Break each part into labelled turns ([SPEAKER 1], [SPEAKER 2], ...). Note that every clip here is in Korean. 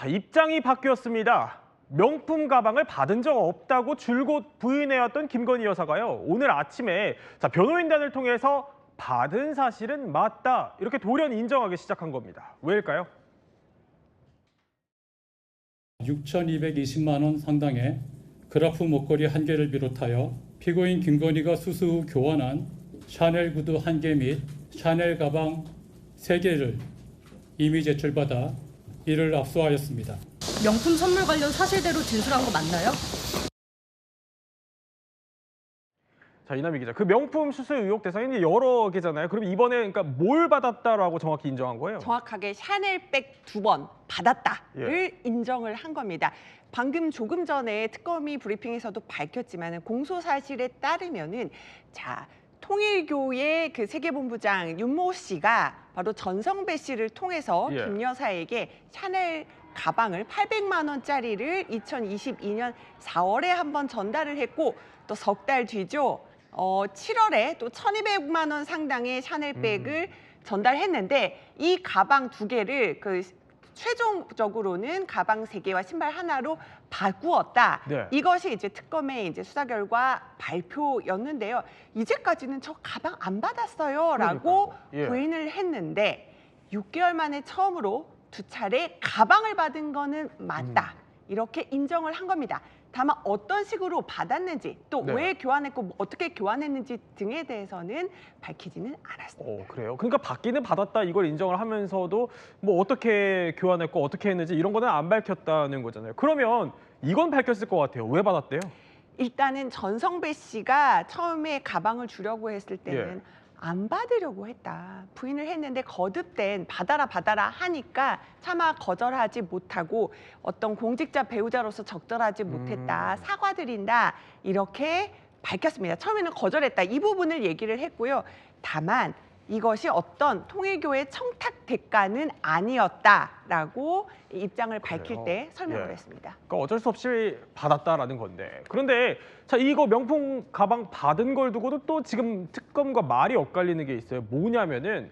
[SPEAKER 1] 자, 입장이 바뀌었습니다. 명품 가방을 받은 적 없다고 줄곧 부인해왔던 김건희 여사가요. 오늘 아침에 변호인단을 통해서 받은 사실은 맞다, 이렇게 돌연 인정하기 시작한 겁니다. 왜일까요?
[SPEAKER 2] 6,220만 원 상당의 그라프 목걸이 1개를 비롯하여 피고인 김건희가 수수 후 교환한 샤넬 구두 1개 및 샤넬 가방 3개를 이미 제출받아 이를 압수하였습니다.
[SPEAKER 3] 명품 선물 관련 사실대로 진술한 거 맞나요?
[SPEAKER 1] 자, 이남희 기자, 그 명품 수수 의혹 대상이 여러 개잖아요. 그럼 이번에 그러니까 뭘 받았다라고 정확히 인정한 거예요?
[SPEAKER 4] 정확하게 샤넬백 2번 받았다를 인정을 한 겁니다. 방금 조금 전에 특검이 브리핑에서도 밝혔지만 공소 사실에 따르면은 통일교의 그 세계본부장 윤모 씨가 바로 전성배 씨를 통해서 김 여사에게 샤넬 가방을 800만 원짜리를 2022년 4월에 한번 전달을 했고, 또 석 달 뒤죠. 7월에 또 1,200만 원 상당의 샤넬백을 전달했는데, 이 가방 2개를 최종적으로는 가방 3개와 신발 하나로 바꾸었다.
[SPEAKER 1] 네.
[SPEAKER 4] 이것이 이제 특검의 이제 수사 결과 발표였는데요. 이제까지는 저 가방 안 받았어요라고 부인을 했는데 6개월 만에 처음으로 2차례 가방을 받은 거는 맞다. 이렇게 인정을 한 겁니다. 다만 어떤 식으로 받았는지, 또 왜 교환했고 어떻게 교환했는지 등에 대해서는 밝히지는 않았습니다.
[SPEAKER 1] 그래요? 그러니까 받기는 받았다, 이걸 인정을 하면서도 뭐 어떻게 교환했고 어떻게 했는지 이런 거는 안 밝혔다는 거잖아요. 그러면 이건 밝혔을 것 같아요. 왜 받았대요?
[SPEAKER 4] 일단은 전성배 씨가 처음에 가방을 주려고 했을 때는 안 받으려고 했다, 부인을 했는데 거듭된 받아라 하니까 차마 거절하지 못하고 어떤 공직자 배우자로서 적절하지 못했다, 사과드린다, 이렇게 밝혔습니다. 처음에는 거절했다, 이 부분을 얘기를 했고요. 다만 이것이 어떤 통일교의 청탁 대가는 아니었다라고 입장을 밝힐 때 설명을 했습니다.
[SPEAKER 1] 그러니까 어쩔 수 없이 받았다라는 건데, 그런데 이거 명품 가방 받은 걸 두고도 또 지금 특검과 말이 엇갈리는 게 있어요. 뭐냐면은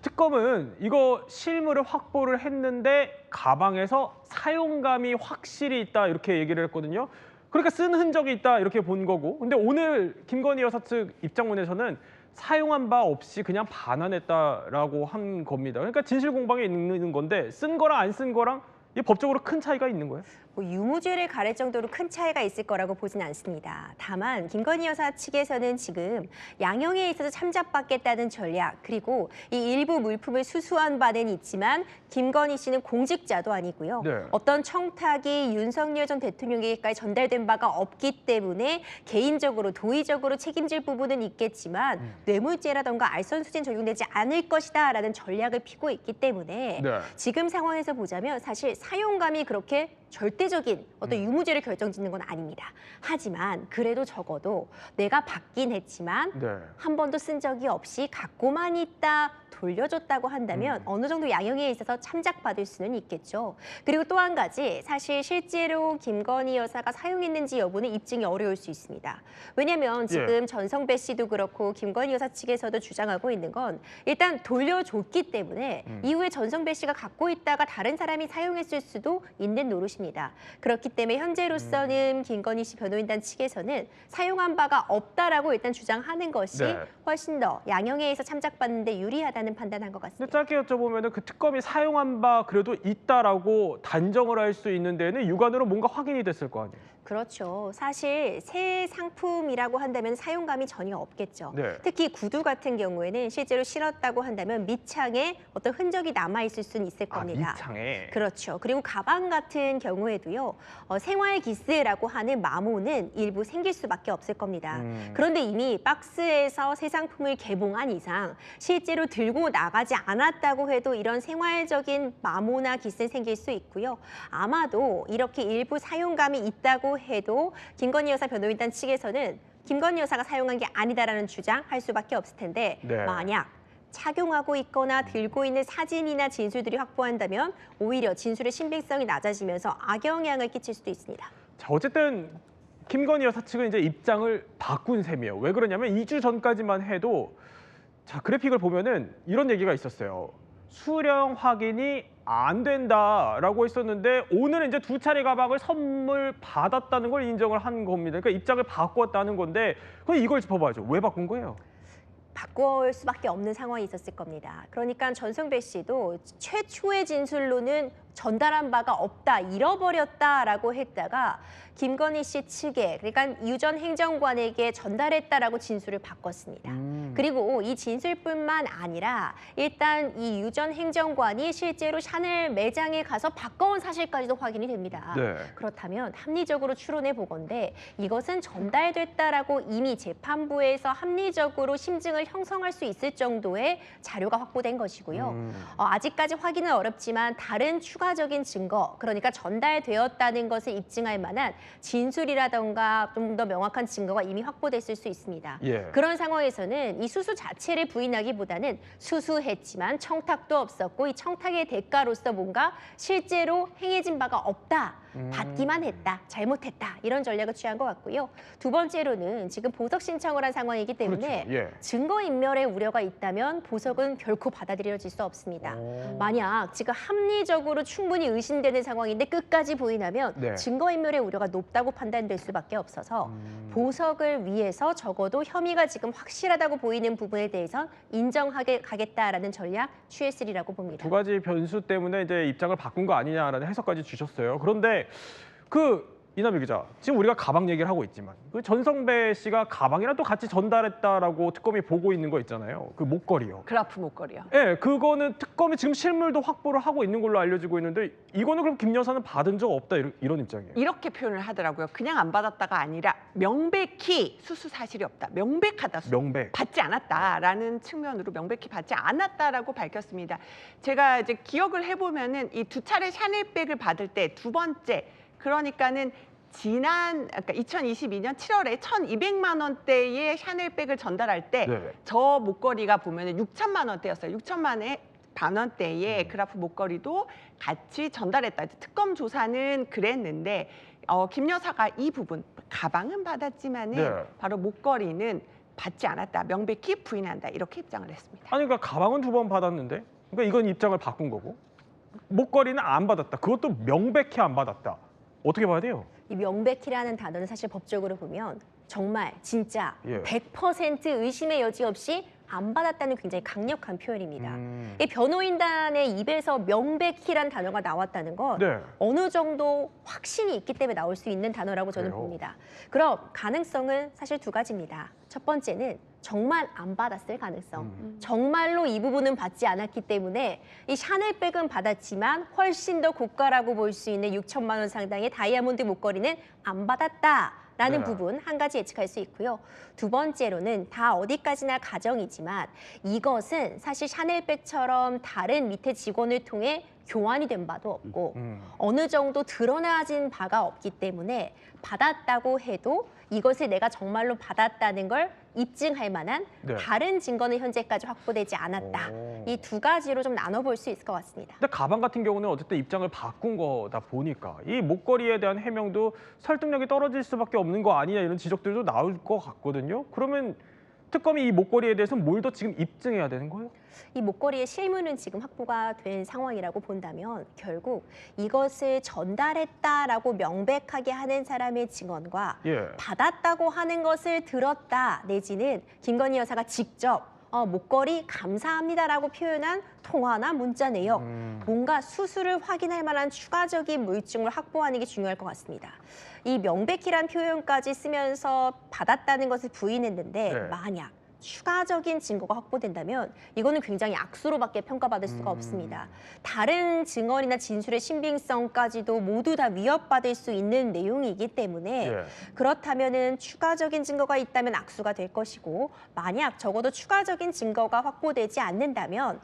[SPEAKER 1] 특검은 이거 실물을 확보를 했는데 가방에서 사용감이 확실히 있다, 이렇게 얘기를 했거든요. 그러니까 쓴 흔적이 있다, 이렇게 본 거고, 근데 오늘 김건희 여사 측 입장문에서는 사용한 바 없이 그냥 반환했다라고 한 겁니다. 그러니까 진실 공방에 있는 건데 쓴 거랑 안 쓴 거랑 이 법적으로 큰 차이가 있는 거예요?
[SPEAKER 5] 유무죄를 가릴 정도로 큰 차이가 있을 거라고 보지는 않습니다. 다만 김건희 여사 측에서는 지금 양형에 있어서 참작받겠다는 전략, 그리고 이 일부 물품을 수수한 바는 있지만 김건희 씨는 공직자도 아니고요. 어떤 청탁이 윤석열 전 대통령에게까지 전달된 바가 없기 때문에 개인적으로 도의적으로 책임질 부분은 있겠지만 뇌물죄라던가 알선수재는 적용되지 않을 것이다라는 전략을 피고 있기 때문에 지금 상황에서 보자면 사실 사용감이 그렇게 절대적인 어떤 유무죄를 결정짓는 건 아닙니다. 하지만 그래도 적어도 내가 받긴 했지만 한 번도 쓴 적이 없이 갖고만 있다, 돌려줬다고 한다면 어느 정도 양형에 있어서 참작받을 수는 있겠죠. 그리고 또 한 가지, 사실 실제로 김건희 여사가 사용했는지 여부는 입증이 어려울 수 있습니다. 왜냐하면 지금 전성배 씨도 그렇고 김건희 여사 측에서도 주장하고 있는 건 일단 돌려줬기 때문에 이후에 전성배 씨가 갖고 있다가 다른 사람이 사용했을 수도 있는 노릇입니다. 그렇기 때문에 현재로서는 김건희 씨 변호인단 측에서는 사용한 바가 없다라고 일단 주장하는 것이 훨씬 더 양형에 의해서 참작받는 데 유리하다는 판단한 것 같습니다.
[SPEAKER 1] 짧게 여쭤보면 그 특검이 사용한 바 그래도 있다라고 단정을 할 수 있는 데에는 육안으로 뭔가 확인이 됐을 거 아니에요?
[SPEAKER 5] 그렇죠. 사실 새 상품이라고 한다면 사용감이 전혀 없겠죠. 특히 구두 같은 경우에는 실제로 신었다고 한다면 밑창에 어떤 흔적이 남아있을 수는 있을 겁니다.
[SPEAKER 1] 밑창에?
[SPEAKER 5] 그렇죠. 그리고 가방 같은 경우에도요. 생활 기스라고 하는 마모는 일부 생길 수밖에 없을 겁니다. 그런데 이미 박스에서 새 상품을 개봉한 이상 실제로 들고 나가지 않았다고 해도 이런 생활적인 마모나 기스는 생길 수 있고요. 아마도 이렇게 일부 사용감이 있다고 해도 김건희 여사 변호인단 측에서는 김건희 여사가 사용한 게 아니다라는 주장할 수밖에 없을 텐데 만약 착용하고 있거나 들고 있는 사진이나 진술들이 확보한다면 오히려 진술의 신빙성이 낮아지면서 악영향을 끼칠 수도 있습니다.
[SPEAKER 1] 어쨌든 김건희 여사 측은 이제 입장을 바꾼 셈이에요. 왜 그러냐면 2주 전까지만 해도 그래픽을 보면은 이런 얘기가 있었어요. 수령 확인이 안 된다라고 했었는데 오늘은 이제 2차례 가방을 선물 받았다는 걸 인정을 한 겁니다. 그러니까 입장을 바꿨다는 건데 그럼 이걸 짚어봐야죠. 왜 바꾼 거예요?
[SPEAKER 5] 바꿀 수밖에 없는 상황이 있었을 겁니다. 그러니까 전성배 씨도 최초의 진술로는 전달한 바가 없다, 잃어버렸다라고 했다가 김건희 씨 측에, 그러니까 유 전 행정관에게 전달했다라고 진술을 바꿨습니다. 그리고 이 진술뿐만 아니라 일단 이 유 전 행정관이 실제로 샤넬 매장에 가서 바꿔온 사실까지도 확인이 됩니다.
[SPEAKER 1] 네.
[SPEAKER 5] 그렇다면 합리적으로 추론해 보건대 이것은 전달됐다라고 이미 재판부에서 합리적으로 심증을 형성할 수 있을 정도의 자료가 확보된 것이고요. 아직까지 확인은 어렵지만 다른 추가적인 증거, 그러니까 전달되었다는 것을 입증할 만한 진술이라던가 좀 더 명확한 증거가 이미 확보됐을 수 있습니다.
[SPEAKER 1] 예.
[SPEAKER 5] 그런 상황에서는 이 수수 자체를 부인하기보다는 수수했지만 청탁도 없었고 이 청탁의 대가로서 뭔가 실제로 행해진 바가 없다. 받기만 했다, 잘못했다 이런 전략을 취한 것 같고요. 두 번째로는 지금 보석 신청을 한 상황이기 때문에
[SPEAKER 1] 그렇죠. 예.
[SPEAKER 5] 증거인멸의 우려가 있다면 보석은 결코 받아들여질 수 없습니다. 만약 지금 합리적으로 충분히 의심되는 상황인데 끝까지 부인하면
[SPEAKER 1] 네.
[SPEAKER 5] 증거인멸의 우려가 높다고 판단될 수밖에 없어서 보석을 위해서 적어도 혐의가 지금 확실하다고 보이는 부분에 대해선 인정하게 가겠다라는 전략 취했으리라고 봅니다.
[SPEAKER 1] 두 가지 변수 때문에 이제 입장을 바꾼 거 아니냐라는 해석까지 주셨어요. 그런데 이남희 기자, 지금 우리가 가방 얘기를 하고 있지만 그 전성배 씨가 가방이랑 또 같이 전달했다라고 특검이 보고 있는 거 있잖아요. 그 목걸이요.
[SPEAKER 4] 그라프 목걸이요.
[SPEAKER 1] 예, 그거는 특검이 지금 실물도 확보를 하고 있는 걸로 알려지고 있는데 이거는 그럼 김 여사는 받은 적 없다 이런 입장이에요.
[SPEAKER 4] 이렇게 표현을 하더라고요. 그냥 안 받았다가 아니라 명백히 수수 사실이 없다. 명백하다.
[SPEAKER 1] 명백.
[SPEAKER 4] 받지 않았다라는 측면으로 명백히 받지 않았다라고 밝혔습니다. 제가 이제 기억을 해보면은 이 2차례 샤넬백을 받을 때 두 번째, 그러니까는 그러니까 2022년 7월에 1,200만 원대의 샤넬백을 전달할 때 저
[SPEAKER 1] 네.
[SPEAKER 4] 목걸이가 보면은 6천만 원대였어요. 6천만 원대의 그라프 목걸이도 같이 전달했다. 특검 조사는 그랬는데 김 여사가 이 부분 가방은 받았지만은
[SPEAKER 1] 네.
[SPEAKER 4] 바로 목걸이는 받지 않았다. 명백히 부인한다. 이렇게 입장을 했습니다.
[SPEAKER 1] 아니 그러니까 가방은 2번 받았는데 그러니까 이건 입장을 바꾼 거고 목걸이는 안 받았다. 그것도 명백히 안 받았다. 어떻게 봐야 돼요?
[SPEAKER 5] 이 명백히라는 단어는 사실 법적으로 보면 정말 진짜
[SPEAKER 1] 예.
[SPEAKER 5] 100% 의심의 여지 없이 안 받았다는 굉장히 강력한 표현입니다. 이 변호인단의 입에서 명백히란 단어가 나왔다는 건
[SPEAKER 1] 네.
[SPEAKER 5] 어느 정도 확신이 있기 때문에 나올 수 있는 단어라고 저는
[SPEAKER 1] 그래요?
[SPEAKER 5] 봅니다. 그럼 가능성은 사실 두 가지입니다. 첫 번째는 정말 안 받았을 가능성. 정말로 이 부분은 받지 않았기 때문에 이 샤넬백은 받았지만 훨씬 더 고가라고 볼 수 있는 6천만 원 상당의 다이아몬드 목걸이는 안 받았다. 라는
[SPEAKER 1] 네.
[SPEAKER 5] 부분 한 가지 예측할 수 있고요. 두 번째로는 다 어디까지나 가정이지만 이것은 사실 샤넬백처럼 다른 밑에 직원을 통해 교환이 된 바도 없고 어느 정도 드러나진 바가 없기 때문에 받았다고 해도 이것을 내가 정말로 받았다는 걸 입증할 만한
[SPEAKER 1] 네.
[SPEAKER 5] 다른 증거는 현재까지 확보되지 않았다. 이 두 가지로 좀 나눠볼 수 있을 것 같습니다.
[SPEAKER 1] 근데 가방 같은 경우는 어쨌든 입장을 바꾼 거다 보니까 이 목걸이에 대한 해명도 설득력이 떨어질 수밖에 없는 거 아니냐 이런 지적들도 나올 것 같거든요. 그러면 특검이 이 목걸이에 대해서는 뭘 더 지금 입증해야 되는 거예요?
[SPEAKER 5] 이 목걸이의 실물은 지금 확보가 된 상황이라고 본다면 결국 이것을 전달했다라고 명백하게 하는 사람의 증언과
[SPEAKER 1] 예.
[SPEAKER 5] 받았다고 하는 것을 들었다 내지는 김건희 여사가 직접 목걸이 감사합니다라고 표현한 통화나 문자 내역, 뭔가 수수를 확인할 만한 추가적인 물증을 확보하는 게 중요할 것 같습니다. 이 명백히란 표현까지 쓰면서 받았다는 것을 부인했는데
[SPEAKER 1] 네.
[SPEAKER 5] 만약 추가적인 증거가 확보된다면 이거는 굉장히 악수로밖에 평가받을 수가 없습니다. 다른 증언이나 진술의 신빙성까지도 모두 다 위협받을 수 있는 내용이기 때문에
[SPEAKER 1] 예.
[SPEAKER 5] 그렇다면은 추가적인 증거가 있다면 악수가 될 것이고 만약 적어도 추가적인 증거가 확보되지 않는다면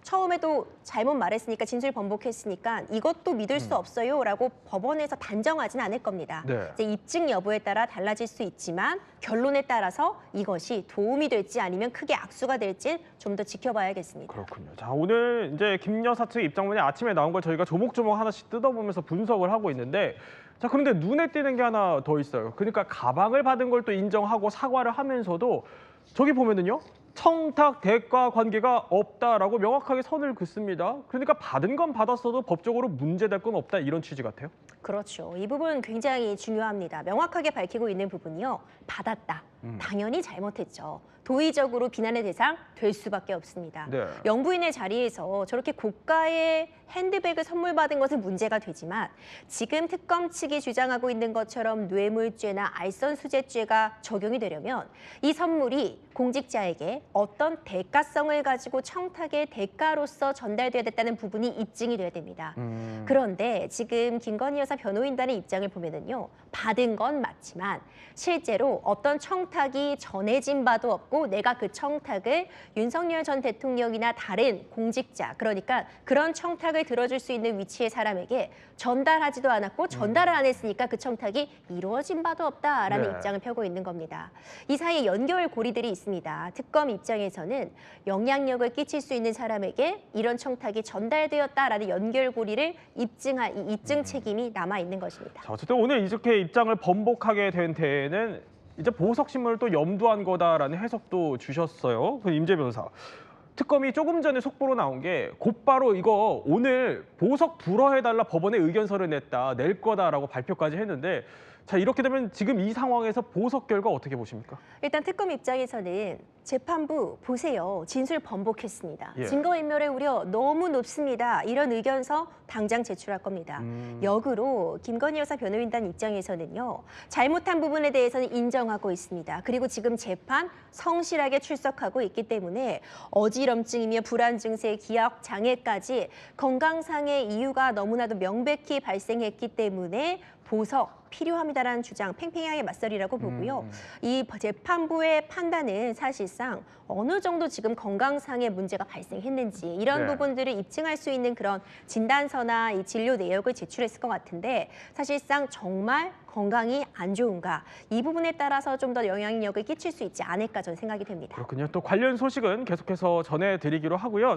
[SPEAKER 5] 처음에도 잘못 말했으니까 진술 번복했으니까 이것도 믿을 수 없어요라고 법원에서 단정하진 않을 겁니다.
[SPEAKER 1] 네.
[SPEAKER 5] 이제 입증 여부에 따라 달라질 수 있지만 결론에 따라서 이것이 도움이 될지 아니면 크게 악수가 될지 좀 더 지켜봐야겠습니다.
[SPEAKER 1] 그렇군요. 자, 오늘 이제 김 여사 측 입장문이 아침에 나온 걸 저희가 조목조목 하나씩 뜯어보면서 분석을 하고 있는데 자, 그런데 눈에 띄는 게 하나 더 있어요. 그러니까 가방을 받은 걸 또 인정하고 사과를 하면서도 저기 보면은요. 청탁 대가 관계가 없다라고 명확하게 선을 긋습니다. 그러니까 받은 건 받았어도 법적으로 문제될 건 없다 이런 취지 같아요.
[SPEAKER 5] 그렇죠. 이 부분 굉장히 중요합니다. 명확하게 밝히고 있는 부분이요. 받았다. 당연히 잘못했죠. 도의적으로 비난의 대상 될 수밖에 없습니다.
[SPEAKER 1] 네.
[SPEAKER 5] 영부인의 자리에서 저렇게 고가의 핸드백을 선물 받은 것은 문제가 되지만 지금 특검 측이 주장하고 있는 것처럼 뇌물죄나 알선수재죄가 적용이 되려면 이 선물이 공직자에게 어떤 대가성을 가지고 청탁의 대가로서 전달돼야 됐다는 부분이 입증이 돼야 됩니다. 그런데 지금 김건희 여사 변호인단의 입장을 보면은요. 받은 건 맞지만 실제로 어떤 청탁이 전해진 바도 없고 내가 그 청탁을 윤석열 전 대통령이나 다른 공직자, 그러니까 그런 청탁을 들어줄 수 있는 위치의 사람에게 전달하지도 않았고 전달을 안 했으니까 그 청탁이 이루어진 바도 없다라는
[SPEAKER 1] 네.
[SPEAKER 5] 입장을 펴고 있는 겁니다. 이 사이에 연결고리들이 있습니다. 특검 입장에서는 영향력을 끼칠 수 있는 사람에게 이런 청탁이 전달되었다라는 연결고리를 입증할 이 입증 책임이 남아 있는 것입니다.
[SPEAKER 1] 자, 어쨌든 오늘 이렇게 입장을 번복하게 된 데에는 이제 보석 신문을 또 염두한 거다라는 해석도 주셨어요. 그 임재 변호사. 특검이 조금 전에 속보로 나온 게 곧바로 이거 오늘 보석 불허해달라 법원에 의견서를 낼 거다라고 발표까지 했는데 자 이렇게 되면 지금 이 상황에서 보석 결과 어떻게 보십니까?
[SPEAKER 5] 일단 특검 입장에서는 재판부 보세요. 진술 번복했습니다.
[SPEAKER 1] 예.
[SPEAKER 5] 증거인멸의 우려 너무 높습니다. 이런 의견서 당장 제출할 겁니다. 역으로 김건희 여사 변호인단 입장에서는요. 잘못한 부분에 대해서는 인정하고 있습니다. 그리고 지금 재판 성실하게 출석하고 있기 때문에 어지럼증이며 불안 증세, 기억 장애까지 건강상의 이유가 너무나도 명백히 발생했기 때문에 보석 필요합니다라는 주장 팽팽하게 맞서리라고 보고요. 이 재판부의 판단은 사실상 어느 정도 지금 건강상의 문제가 발생했는지 이런
[SPEAKER 1] 네.
[SPEAKER 5] 부분들을 입증할 수 있는 그런 진단서나 이 진료 내역을 제출했을 것 같은데 사실상 정말 건강이 안 좋은가 이 부분에 따라서 좀 더 영향력을 끼칠 수 있지 않을까 저는 생각이 됩니다.
[SPEAKER 1] 그렇군요. 또 관련 소식은 계속해서 전해드리기로 하고요.